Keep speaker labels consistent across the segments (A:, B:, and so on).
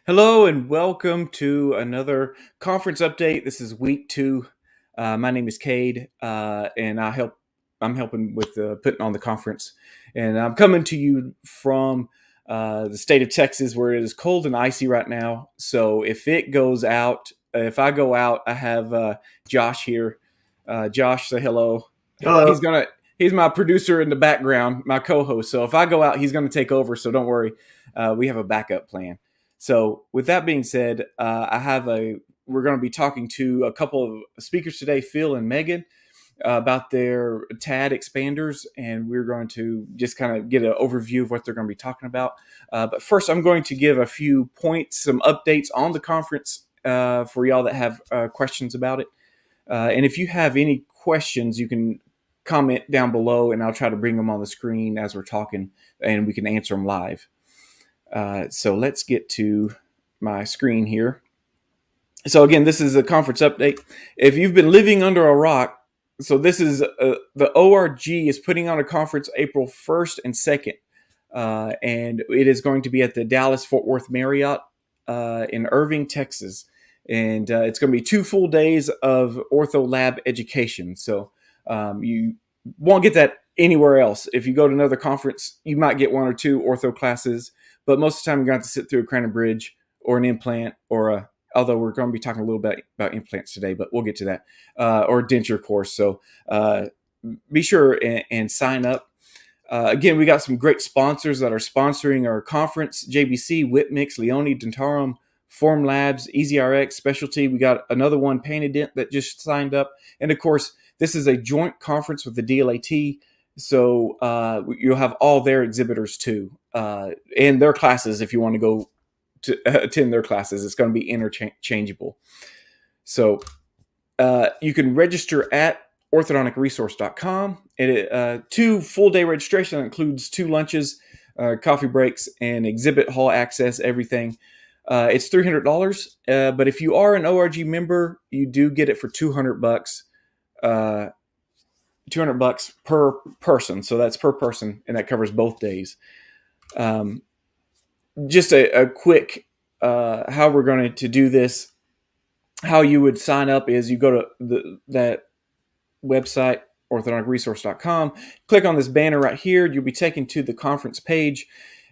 A: Hello and welcome to another conference update. This is week 2. My name is Cade, and I'm helping with putting on the conference, and I'm coming to you from the state of Texas, where it is cold and icy right now. So if I go out, I have Josh here. Josh, say hello. He's
B: Hello.
A: gonna he's my producer in the background, my co-host. So if I go out, he's gonna take over. So don't worry, we have a backup plan. So, with that being said, we're going to be talking to a couple of speakers today, Phil and Megan, about their TAD expanders, and we're going to just kind of get an overview of what they're going to be talking about. But first, I'm going to give a few points, some updates on the conference for y'all that have questions about it. And if you have any questions, you can comment down below, and I'll try to bring them on the screen as we're talking, and we can answer them live. So let's get to my screen here. So again, this is a conference update. If you've been living under a rock, so this is the ORG is putting on a conference April 1st and 2nd, and it is going to be at the Dallas Fort Worth Marriott in Irving, Texas, and it's going to be 2 full days of ortho lab education. So you won't get that anywhere else. If you go to another conference, you might get 1 or 2 ortho classes, but most of the time you're going to have to sit through a crown and bridge or an implant or although we're going to be talking a little bit about implants today, but we'll get to that, or a denture course. So be sure and sign up. Again, we got some great sponsors that are sponsoring our conference: JBC, Whitmix, Leone, Dantorum, Form Labs, EasyRx, Specialty. We got another one, Painted that just signed up. And of course, this is a joint conference with the DLAT. So you'll have all their exhibitors too, and their classes if you want to go to attend their classes. It's going to be interchangeable. So you can register at orthodonticresource.com. 2 full day registration includes 2 lunches, coffee breaks, and exhibit hall access, everything. It's $300, but if you are an ORG member, you do get it for $200. $200 per person, so that's per person, and that covers both days. Just a quick how we're going to do this. How you would sign up is you go to that website, orthodonticresource.com, click on this banner right here. You'll be taken to the conference page,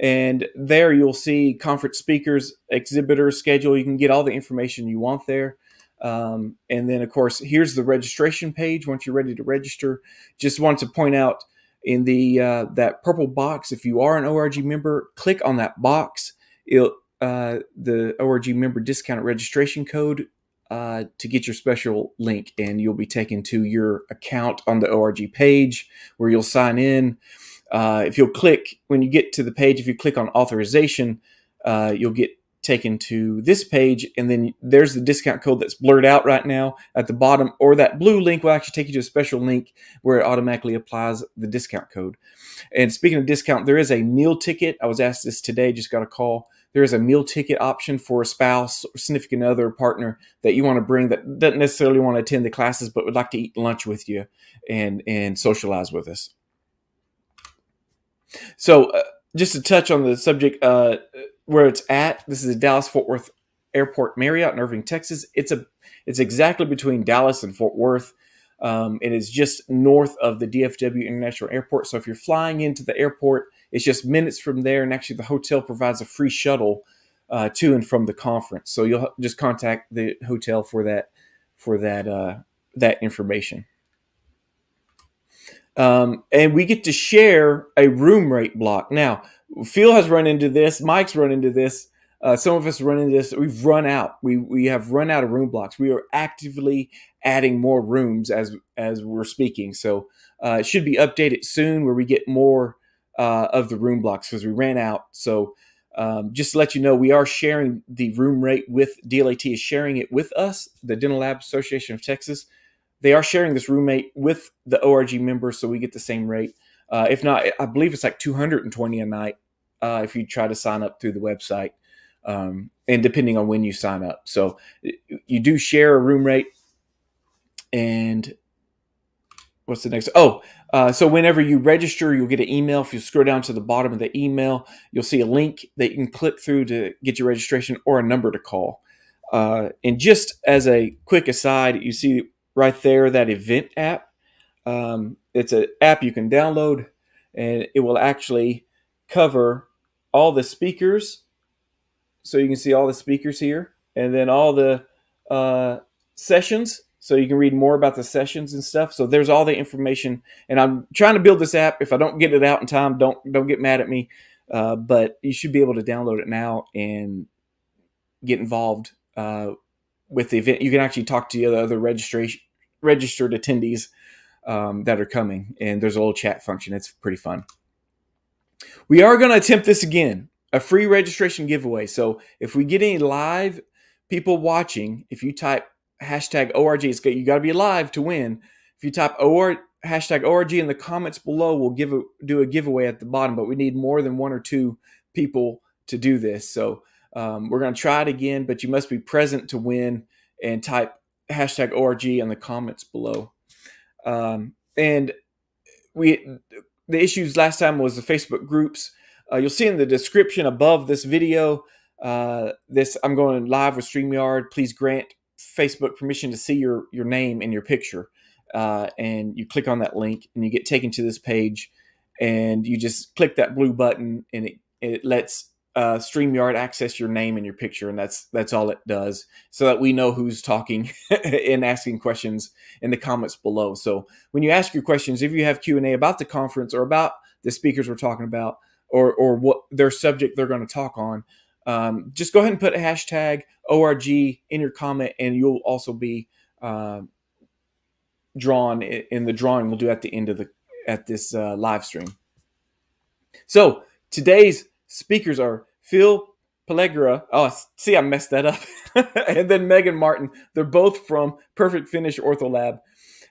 A: and there you'll see conference speakers, exhibitors, schedule. You can get all the information you want there. And then, of course, here's the registration page. Once you're ready to register, just want to point out in the that purple box, if you are an ORG member, click on that box. The ORG member discount registration code to get your special link, and you'll be taken to your account on the ORG page where you'll sign in. If you'll click, when you get to the page, if you click on authorization, you'll get taken to this page, and then there's the discount code that's blurred out right now at the bottom, or that blue link will actually take you to a special link where it automatically applies the discount code. And speaking of discount, there is a meal ticket. I was asked this today, just got a call. There is a meal ticket option for a spouse, significant other, partner that you want to bring that doesn't necessarily want to attend the classes, but would like to eat lunch with you and socialize with us. So just to touch on the subject, where it's at, this is the Dallas Fort Worth Airport Marriott in Irving, Texas. It's exactly between Dallas and Fort Worth. It is just north of the DFW International Airport. So if you're flying into the airport, it's just minutes from there. And actually, the hotel provides a free shuttle to and from the conference. So you'll just contact the hotel for that information. And we get to share a room rate block. Now, Phil has run into this. Mike's run into this. Some of us run into this. We've run out. We have run out of room blocks. We are actively adding more rooms as we're speaking. So it should be updated soon where we get more of the room blocks because we ran out. So just to let you know, we are sharing the room rate with DLAT is sharing it with us, the Dental Lab Association of Texas. They are sharing this roommate with the ORG members, so we get the same rate. If not, I believe it's like $220 a night if you try to sign up through the website, and depending on when you sign up. So you do share a room rate, and what's the next? So whenever you register, you'll get an email. If you scroll down to the bottom of the email, you'll see a link that you can click through to get your registration or a number to call. And just as a quick aside, you see right there that event app. It's an app you can download, and it will actually cover all the speakers. So you can see all the speakers here, and then all the sessions. So you can read more about the sessions and stuff. So there's all the information. And I'm trying to build this app. If I don't get it out in time, don't get mad at me. But you should be able to download it now and get involved with the event. You can actually talk to the other registered attendees that are coming, and there's a little chat function. It's pretty fun. We are going to attempt this again, a free registration giveaway. So if we get any live people watching, if you type hashtag ORG, you got to be live to win. If you type hashtag ORG in the comments below, we'll do a giveaway at the bottom, but we need more than 1 or 2 people to do this. So we're going to try it again, but you must be present to win, and type hashtag ORG in the comments below. And the issues last time was the Facebook groups. You'll see in the description above this video, I'm going live with StreamYard. Please grant Facebook permission to see your name and your picture. And you click on that link and you get taken to this page, and you just click that blue button, and it lets StreamYard access your name and your picture, and that's all it does, so that we know who's talking and asking questions in the comments below. So when you ask your questions, if you have Q&A about the conference or about the speakers we're talking about, or what their subject they're going to talk on, just go ahead and put a hashtag ORG in your comment, and you'll also be drawn in the drawing we'll do at the end of this live stream. So today's speakers are Phil Pelligra. Oh, see, I messed that up. And then Megan Martin. They're both from Perfect Finish OrthoLab.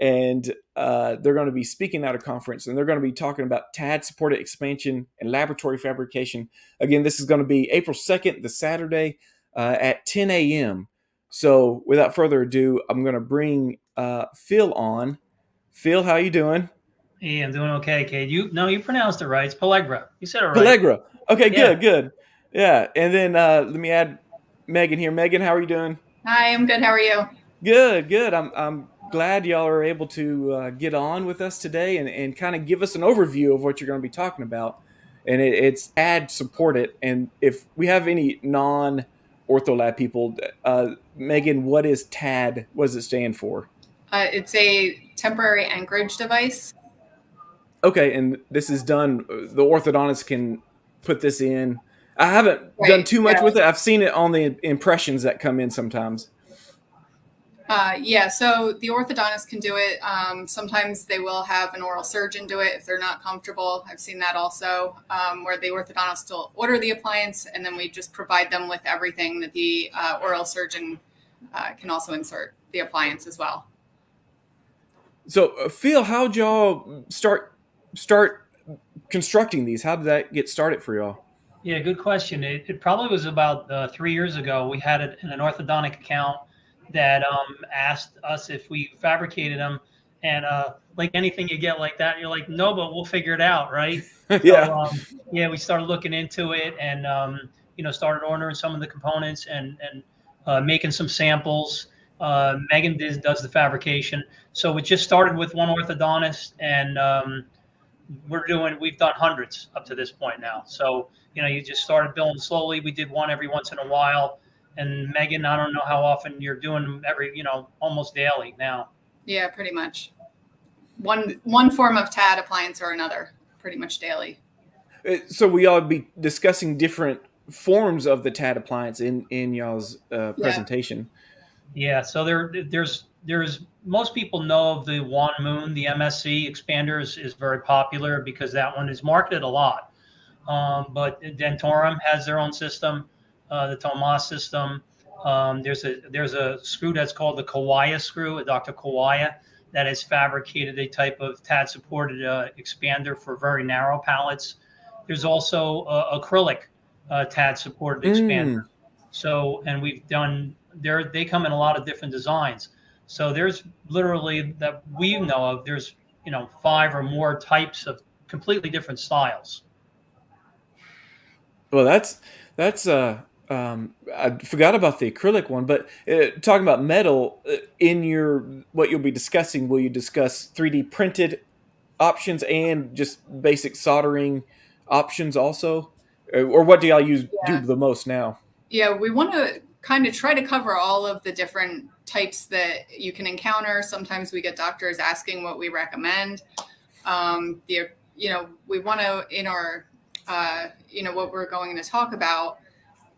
A: And they're going to be speaking at a conference, and they're going to be talking about TAD-supported expansion and laboratory fabrication. Again, this is going to be April 2nd, the Saturday, at 10 a.m. So without further ado, I'm going to bring Phil on. Phil, how you doing?
B: Hey, I'm doing okay, Kate. You pronounced it right. It's Pelligra. You said it right.
A: Pelligra. Okay,
B: Yeah.
A: good. Yeah, and then let me add Megan here. Megan, how are you doing?
C: Hi, I'm good. How are you?
A: Good. I'm glad y'all are able to get on with us today and kind of give us an overview of what you're going to be talking about. And it's TAD supported. And if we have any non-OrthoLab people, Megan, what is TAD? What does it stand for?
C: It's a temporary anchorage device.
A: Okay, and this is done. The orthodontist can put this in. I haven't done too much with it. I've seen it on the impressions that come in sometimes.
C: So the orthodontist can do it. Sometimes they will have an oral surgeon do it if they're not comfortable. I've seen that also, where the orthodontist will order the appliance, and then we just provide them with everything that the oral surgeon can also insert the appliance as well.
A: So, Phil, how'd y'all start constructing these? How did that get started for y'all?
B: Yeah, good question. It probably was about 3 years ago. We had it in an orthodontic account that asked us if we fabricated them. And like anything you get like that, you're like, no, but we'll figure it out, right?
A: Yeah.
B: So, we started looking into it, and started ordering some of the components and making some samples. Megan does the fabrication. So it just started with one orthodontist, and we've done hundreds up to this point now. So, you just started building slowly. We did one every once in a while. And Megan, I don't know how often you're doing them almost daily now.
C: Yeah, pretty much. One form of TAD appliance or another, pretty much daily.
A: So we all be discussing different forms of the TAD appliance in y'all's presentation.
B: Yeah. So there's most people know of the One Moon, the MSC expander is very popular because that one is marketed a lot. But Dantorum has their own system, the Tomas system. There's a screw that's called the Kawaya screw, a Dr. Kawaya, that has fabricated a type of TAD supported expander for very narrow palates. There's also acrylic TAD supported expander. So, and we've done they come in a lot of different designs. So there's literally, that we know of, there's 5 or more types of completely different styles.
A: Well, I forgot about the acrylic one, but talking about metal, in what you'll be discussing, will you discuss 3D printed options and just basic soldering options also? Or what do y'all do
C: Yeah.
A: the most now?
C: Yeah, we want to kind of try to cover all of the different types that you can encounter. Sometimes we get doctors asking what we recommend. We want to, in our, what we're going to talk about,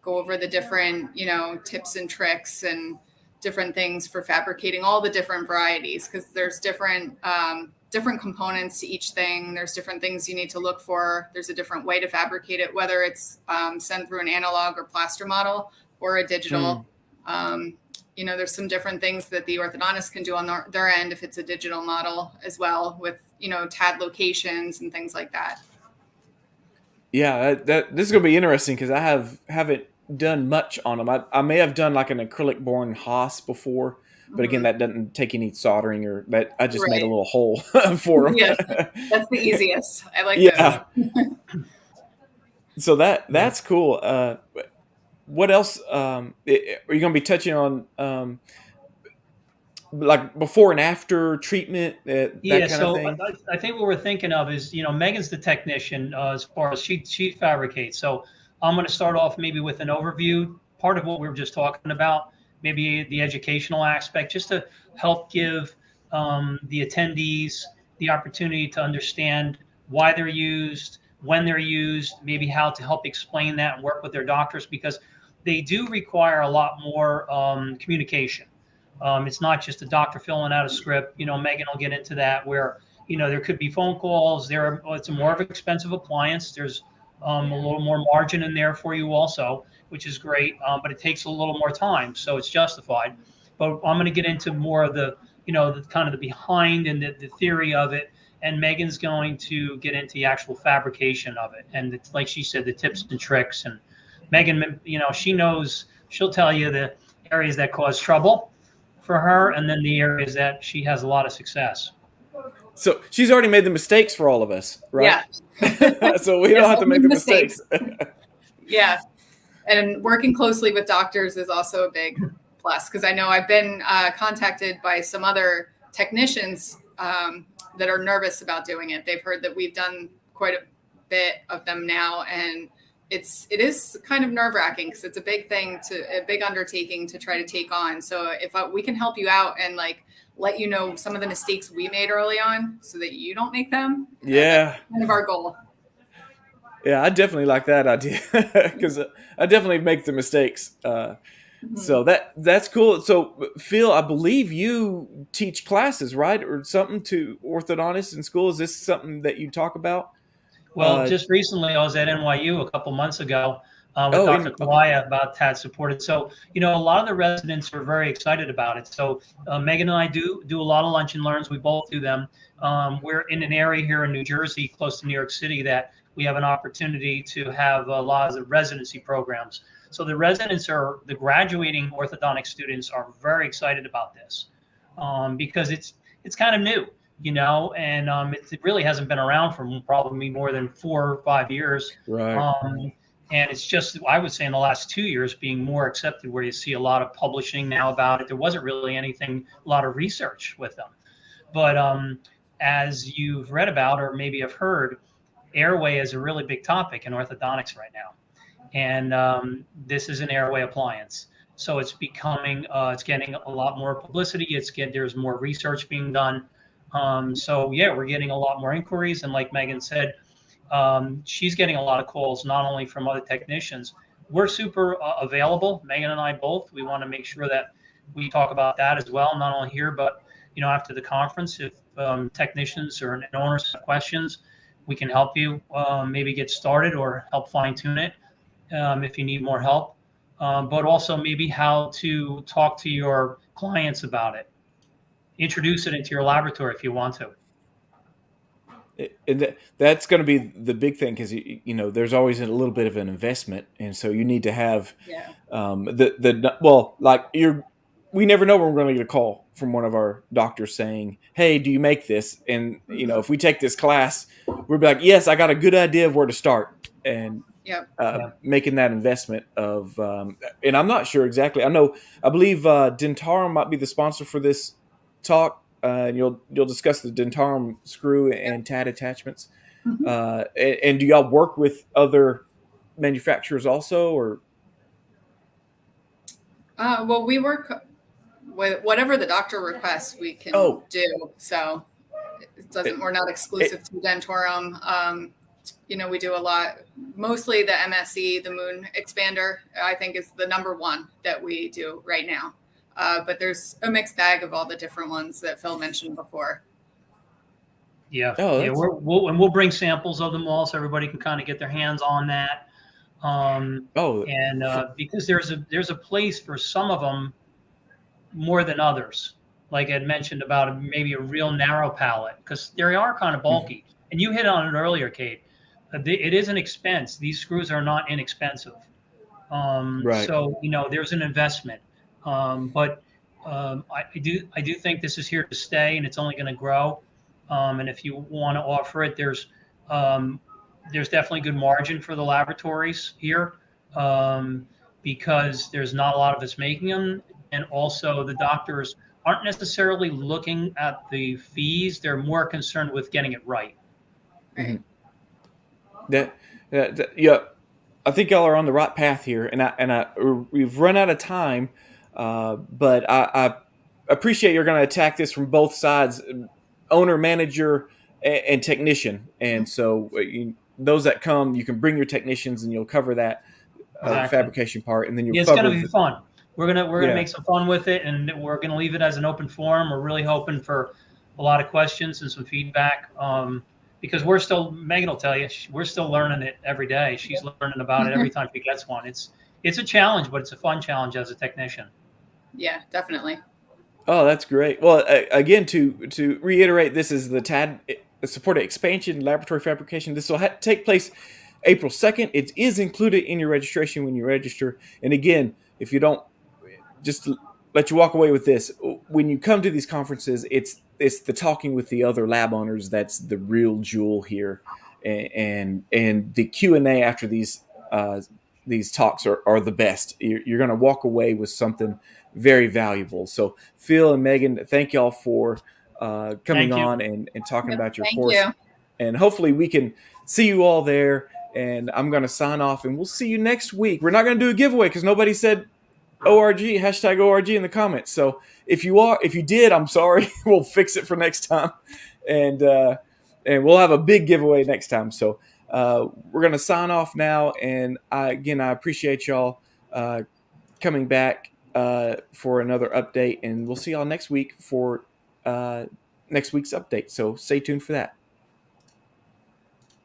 C: go over the different, tips and tricks and different things for fabricating all the different varieties, because there's different components to each thing. There's different things you need to look for. There's a different way to fabricate it, whether it's sent through an analog or plaster model or a digital. There's some different things that the orthodontist can do on their end if it's a digital model as well, with, TAD locations and things like that.
A: Yeah, this is gonna be interesting because I haven't done much on them. I may have done like an acrylic born Haas before, but again, that doesn't take any soldering or that. I just made a little hole for them.
C: Yes, that's the easiest. I like
A: Yeah. So
C: those.
A: that's cool. What else? Are you gonna be touching on like before and after treatment, that kind of thing?
B: I think what we're thinking of is, Megan's the technician as far as she fabricates. So I'm going to start off maybe with an overview, part of what we were just talking about, maybe the educational aspect, just to help give the attendees the opportunity to understand why they're used, when they're used, maybe how to help explain that and work with their doctors, because they do require a lot more communication. It's not just a doctor filling out a script. Megan will get into that, where, there could be phone calls. It's a more of an expensive appliance. There's a little more margin in there for you also, which is great. But it takes a little more time, so it's justified. But I'm going to get into more of the kind of the behind and the theory of it. And Megan's going to get into the actual fabrication of it. And it's, like she said, the tips and tricks. And Megan, she'll tell you the areas that cause trouble for her, and then the areas that she has a lot of success.
A: So she's already made the mistakes for all of us, right? Yeah. So we don't have to make the mistakes.
C: Yeah. And working closely with doctors is also a big plus, because I know I've been contacted by some other technicians that are nervous about doing it. They've heard that we've done quite a bit of them now, and it is kind of nerve-wracking because it's a big undertaking to try to take on. So if we can help you out and let you know some of the mistakes we made early on so that you don't make them. That's kind of our goal.
A: Yeah, I definitely like that idea because I definitely make the mistakes. So that's cool. So Phil, I believe you teach classes, right? Or something to orthodontists in school. Is this something that you talk about?
B: Well, just recently I was at NYU a couple months ago with Dr. Kawaya about TAD supported. So, a lot of the residents are very excited about it. So Megan and I do a lot of lunch and learns. We both do them. We're in an area here in New Jersey, close to New York City, that we have an opportunity to have a lot of the residency programs. So the graduating orthodontic students are very excited about this because it's kind of new. And it really hasn't been around for probably more than 4 or 5 years.
A: Right.
B: And it's just, I would say, in the last 2 years being more accepted, where you see a lot of publishing now about it. There wasn't really a lot of research with them. But as you've read about, or maybe have heard, airway is a really big topic in orthodontics right now. And this is an airway appliance. So it's getting a lot more publicity. There's more research being done. We're getting a lot more inquiries. And like Megan said, she's getting a lot of calls, not only from other technicians. We're super available, Megan and I both. We want to make sure that we talk about that as well, not only here, but after the conference. If technicians or owners have questions, we can help you maybe get started or help fine tune it if you need more help. But also maybe how to talk to your clients about it. Introduce it into your laboratory if you want to.
A: That's going to be the big thing, because there's always a little bit of an investment, and so you need to have like we never know when we're going to get a call from one of our doctors saying, "Hey, do you make this?" And if we take this class, we'll be like, "Yes, I got a good idea of where to start." And
C: Yep.
A: making that investment of, and I'm not sure exactly. I believe Dantorum might be the sponsor for this talk, and you'll discuss the Dantorum screw and TAD attachments.
C: Mhm.
A: And do y'all work with other manufacturers also, or?
C: Well, we work with whatever the doctor requests, we can do. So it doesn't. We're not exclusive to Dantorum. We do a lot. Mostly the MSE, the Moon Expander, I think is the number one that we do right now. But there's a mixed bag of all the different ones that Phil mentioned before.
B: Yeah, we'll bring samples of them all so everybody can kind of get their hands on that. Because there's a place for some of them more than others. Like I'd mentioned about maybe a real narrow palette, because they are kind of bulky. Mm-hmm. And you hit on it earlier, Kate. It is an expense. These screws are not inexpensive.
A: Right.
B: So there's an investment. I do think this is here to stay, and it's only going to grow. And if you want to offer it, there's definitely good margin for the laboratories here, because there's not a lot of us making them, and also the doctors aren't necessarily looking at the fees; they're more concerned with getting it right.
C: Right.
A: Yeah, I think y'all are on the right path here, and we've run out of time, but I appreciate you're going to attack this from both sides, owner, manager, and technician. And so those that come, you can bring your technicians, and you'll cover that fabrication part, and then
B: it's going to be fun. We're gonna make some fun with it, and we're gonna leave it as an open forum. We're really hoping for a lot of questions and some feedback. Because Megan will tell you, we're still learning it every day. She's learning about it every time she gets one. It's a challenge, but it's a fun challenge as a technician.
C: Yeah, definitely.
A: Oh, that's great. Well, again, to reiterate, this is the TAD supported expansion laboratory fabrication. This will take place April 2nd. It is included in your registration when you register. And again, if you don't, just to let you walk away with this, when you come to these conferences, it's the talking with the other lab owners that's the real jewel here, and the Q&A after these talks are the best. You're going to walk away with something very valuable. So Phil and Megan, thank y'all for coming on and talking about your course.
C: You.
A: And hopefully we can see you all there. And I'm going to sign off, and we'll see you next week. We're not going to do a giveaway because nobody said ORG, #ORG in the comments. So if you did, I'm sorry. We'll fix it for next time. And we'll have a big giveaway next time. So we're going to sign off now. And I appreciate y'all coming back for another update. And we'll see y'all next week for next week's update. So stay tuned for that.